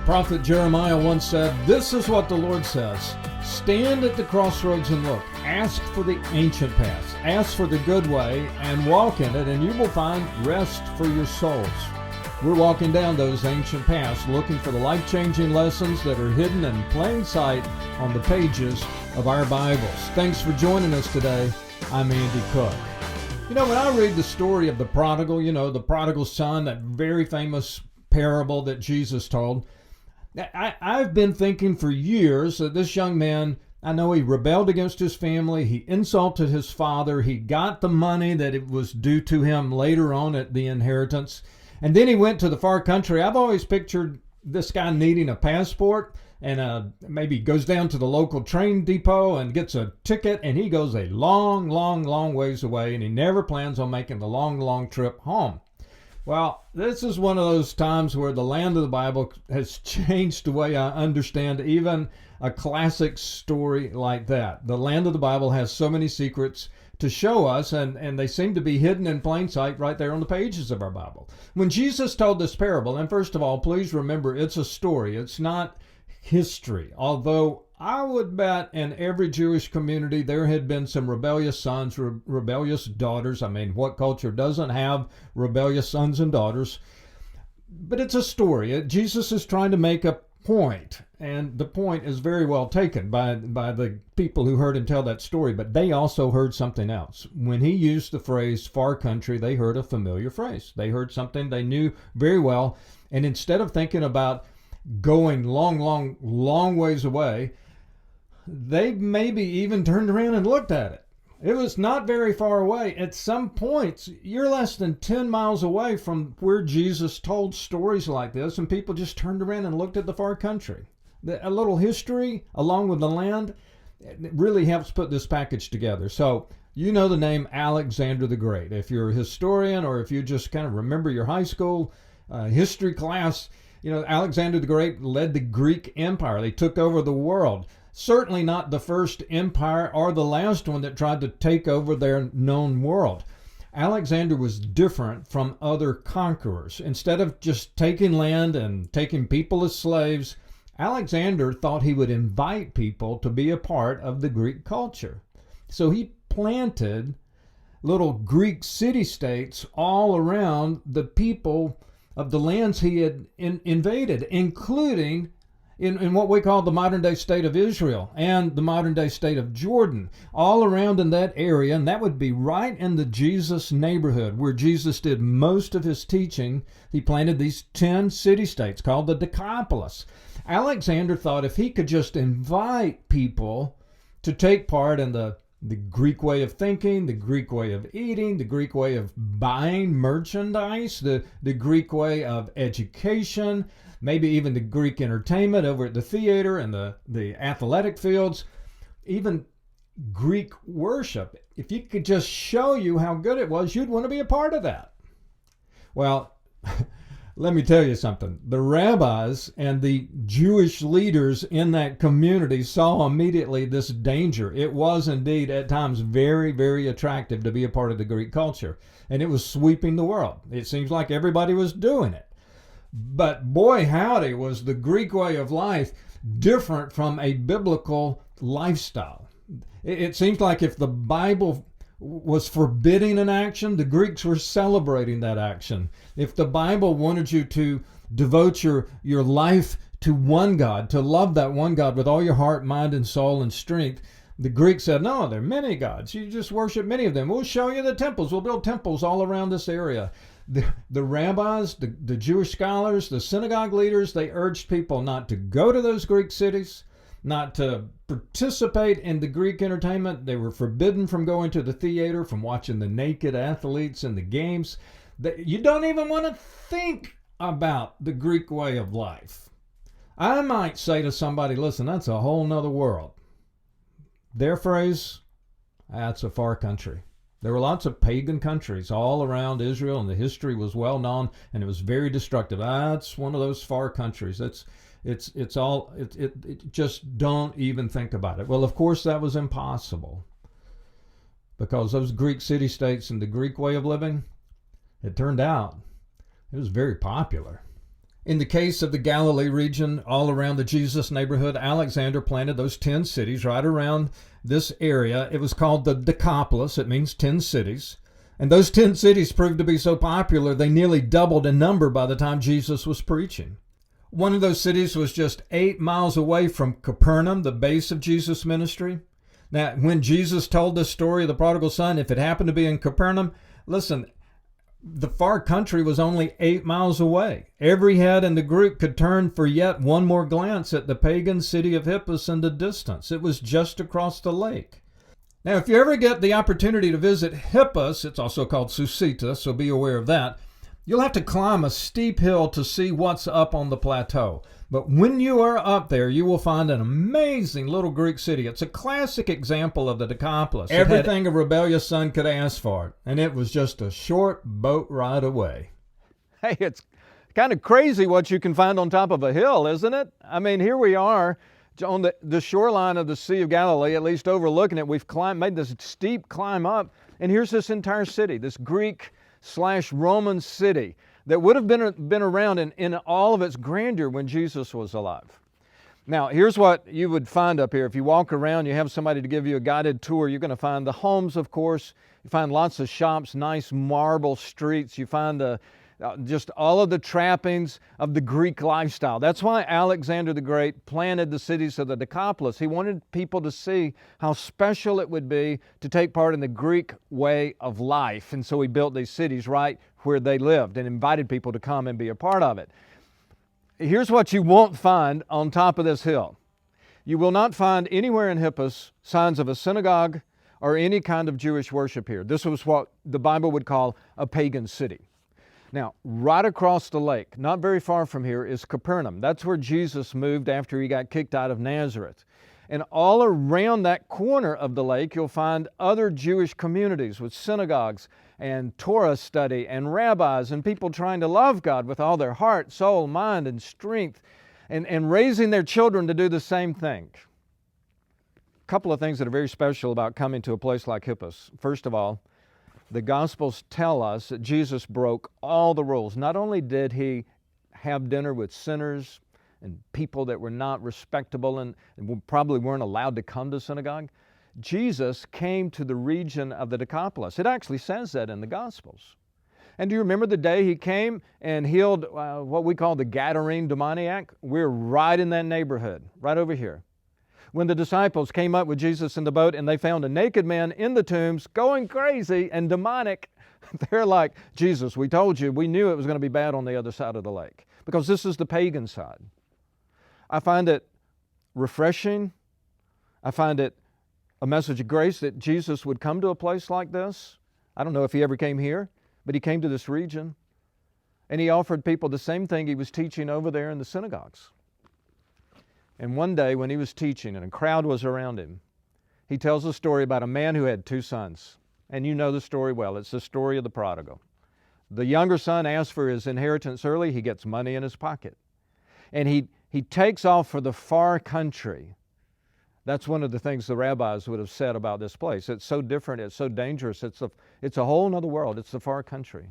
prophet Jeremiah once said, "This is what the Lord says. Stand at the crossroads and look. Ask for the ancient paths. Ask for the good way and walk in it, and you will find rest for your souls." We're walking down those ancient paths, looking for the life-changing lessons that are hidden in plain sight on the pages of our Bibles. Thanks for joining us today. I'm Andy Cook. You know, when I read the story of the prodigal, the prodigal son, that very famous parable that Jesus told, I've been thinking for years that this young man, I know he rebelled against his family, he insulted his father, he got the money that it was due to him later on at the inheritance, and then he went to the far country. I've always pictured this guy needing a passport, and maybe goes down to the local train depot and gets a ticket, and he goes a long, long, long ways away, and he never plans on making the long, long trip home. Well, this is one of those times where the land of the Bible has changed the way I understand even a classic story like that. The land of the Bible has so many secrets to show us, and they seem to be hidden in plain sight right there on the pages of our Bible. When Jesus told this parable, and first of all, please remember, it's a story. It's not history. Although I would bet in every Jewish community there had been some rebellious sons, rebellious daughters. I mean, what culture doesn't have rebellious sons and daughters? But it's a story. Jesus is trying to make a point, and the point is very well taken by the people who heard him tell that story, but they also heard something else. When he used the phrase far country, they heard a familiar phrase. They heard something they knew very well, and instead of thinking about going long, long, long ways away, they maybe even turned around and looked at it. It was not very far away. At some points, you're less than 10 miles away from where Jesus told stories like this, and people just turned around and looked at the far country. A little history along with the land really helps put this package together. So, you know the name Alexander the Great. If you're a historian or if you just kind of remember your high school history class, Alexander the Great led the Greek Empire. They took over the world. Certainly not the first empire or the last one that tried to take over their known world. Alexander was different from other conquerors. Instead of just taking land and taking people as slaves, Alexander thought he would invite people to be a part of the Greek culture. So he planted little Greek city-states all around the people of the lands he had invaded, including in what we call the modern-day state of Israel and the modern-day state of Jordan, all around in that area, and that would be right in the Jesus neighborhood where Jesus did most of his teaching. He planted these 10 city-states called the Decapolis. Alexander thought if he could just invite people to take part in the Greek way of thinking, the Greek way of eating, the Greek way of buying merchandise, the Greek way of education, maybe even the Greek entertainment over at the theater and the athletic fields, even Greek worship. If you could just show you how good it was, you'd want to be a part of that. Well, let me tell you something. The rabbis and the Jewish leaders in that community saw immediately this danger. It was indeed at times very, very attractive to be a part of the Greek culture, and it was sweeping the world. It seems like everybody was doing it. But boy, howdy, was the Greek way of life different from a biblical lifestyle. It seems like if the Bible was forbidding an action, the Greeks were celebrating that action. If the Bible wanted you to devote your life to one God, to love that one God with all your heart, mind, and soul and strength, the Greeks said, no, there are many gods. You just worship many of them. We'll show you the temples. We'll build temples all around this area. The rabbis, the Jewish scholars, the synagogue leaders, they urged people not to go to those Greek cities, not to participate in the Greek entertainment. They were forbidden from going to the theater, from watching the naked athletes in the games. You don't even want to think about the Greek way of life. I might say to somebody, listen, that's a whole nother world. Their phrase, that's a far country. There were lots of pagan countries all around Israel, and the history was well known, and it was very destructive. That's one of those far countries. It's just don't even think about it. Well, of course, that was impossible, because those Greek city-states and the Greek way of living, it turned out, it was very popular. In the case of the Galilee region, all around the Jesus neighborhood, Alexander planted those 10 cities right around this area. It was called the Decapolis. It means 10 cities. And those 10 cities proved to be so popular, they nearly doubled in number by the time Jesus was preaching. One of those cities was just 8 miles away from Capernaum, the base of Jesus' ministry. Now, when Jesus told this story of the prodigal son, if it happened to be in Capernaum, listen, the far country was only 8 miles away. Every head in the group could turn for yet one more glance at the pagan city of Hippus in the distance. It was just across the lake. Now, if you ever get the opportunity to visit Hippus, it's also called Susita, so be aware of that, you'll have to climb a steep hill to see what's up on the plateau. But when you are up there, you will find an amazing little Greek city. It's a classic example of the Decapolis. Everything a rebellious son could ask for, and it was just a short boat ride away. Hey, it's kind of crazy what you can find on top of a hill, isn't it? I mean, here we are on the shoreline of the Sea of Galilee, at least overlooking it. We've made this steep climb up, and here's this entire city, this Greek/Roman city that would have been around in all of its grandeur when Jesus was alive. Now, here's what you would find up here. If you walk around, you have somebody to give you a guided tour, you're going to find the homes, of course. You find lots of shops, nice marble streets. You find just all of the trappings of the Greek lifestyle. That's why Alexander the Great planted the cities of the Decapolis. He wanted people to see how special it would be to take part in the Greek way of life. And so he built these cities right where they lived and invited people to come and be a part of it. Here's what you won't find on top of this hill. You will not find anywhere in Hippus signs of a synagogue or any kind of Jewish worship here. This was what the Bible would call a pagan city. Now, right across the lake, not very far from here, is Capernaum. That's where Jesus moved after he got kicked out of Nazareth. And all around that corner of the lake, you'll find other Jewish communities with synagogues and Torah study and rabbis and people trying to love God with all their heart, soul, mind, and strength, and raising their children to do the same thing. A couple of things that are very special about coming to a place like Hippus. First of all, the Gospels tell us that Jesus broke all the rules. Not only did he have dinner with sinners and people that were not respectable and probably weren't allowed to come to synagogue, Jesus came to the region of the Decapolis. It actually says that in the Gospels. And do you remember the day he came and healed what we call the Gadarene demoniac? We're right in that neighborhood, right over here. When the disciples came up with Jesus in the boat and they found a naked man in the tombs going crazy and demonic, they're like, Jesus, we told you, we knew it was going to be bad on the other side of the lake, because this is the pagan side. I find it refreshing. I find it a message of grace that Jesus would come to a place like this. I don't know if he ever came here, but he came to this region and he offered people the same thing he was teaching over there in the synagogues. And one day when he was teaching and a crowd was around him, he tells a story about a man who had 2 sons. And you know the story well. It's the story of the prodigal. The younger son asks for his inheritance early. He gets money in his pocket. And he takes off for the far country. That's one of the things the rabbis would have said about this place. It's so different. It's so dangerous. It's a whole other world. It's the far country.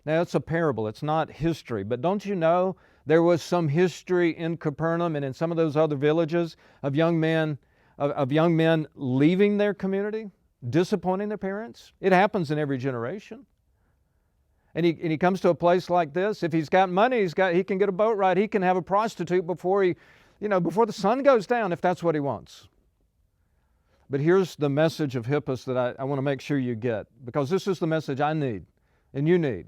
Now, it's a parable. It's not history. But don't you know there was some history in Capernaum and in some of those other villages of young men leaving their community, disappointing their parents? It happens in every generation. And he comes to a place like this. If he's got money, he can get a boat ride. He can have a prostitute before the sun goes down, if that's what he wants. But here's the message of Hippus that I want to make sure you get, because this is the message I need and you need.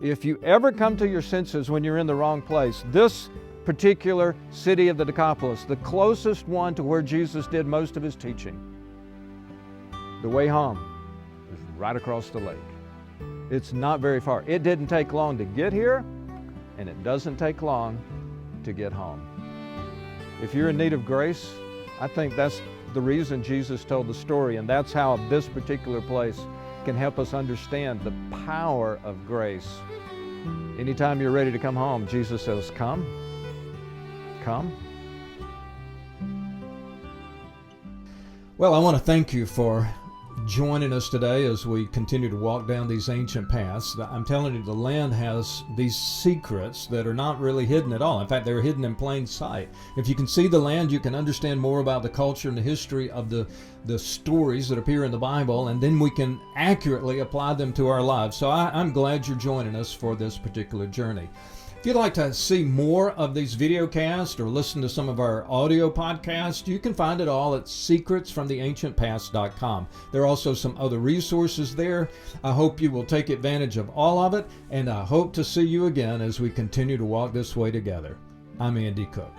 If you ever come to your senses when you're in the wrong place, this particular city of the Decapolis, the closest one to where Jesus did most of his teaching, the way home is right across the lake. It's not very far. It didn't take long to get here, and it doesn't take long to get home. If you're in need of grace, I think that's the reason Jesus told the story, and that's how this particular place can help us understand the power of grace. Anytime you're ready to come home, Jesus says, come. Well, I want to thank you for joining us today as we continue to walk down these ancient paths. I'm telling you, the land has these secrets that are not really hidden at all. In fact, they're hidden in plain sight. If you can see the land, you can understand more about the culture and the history of the stories that appear in the Bible, and then we can accurately apply them to our lives. So I'm glad you're joining us for this particular journey. If you'd like to see more of these video casts or listen to some of our audio podcasts, you can find it all at secretsfromtheancientpast.com. There are also some other resources there. I hope you will take advantage of all of it, and I hope to see you again as we continue to walk this way together. I'm Andy Cook.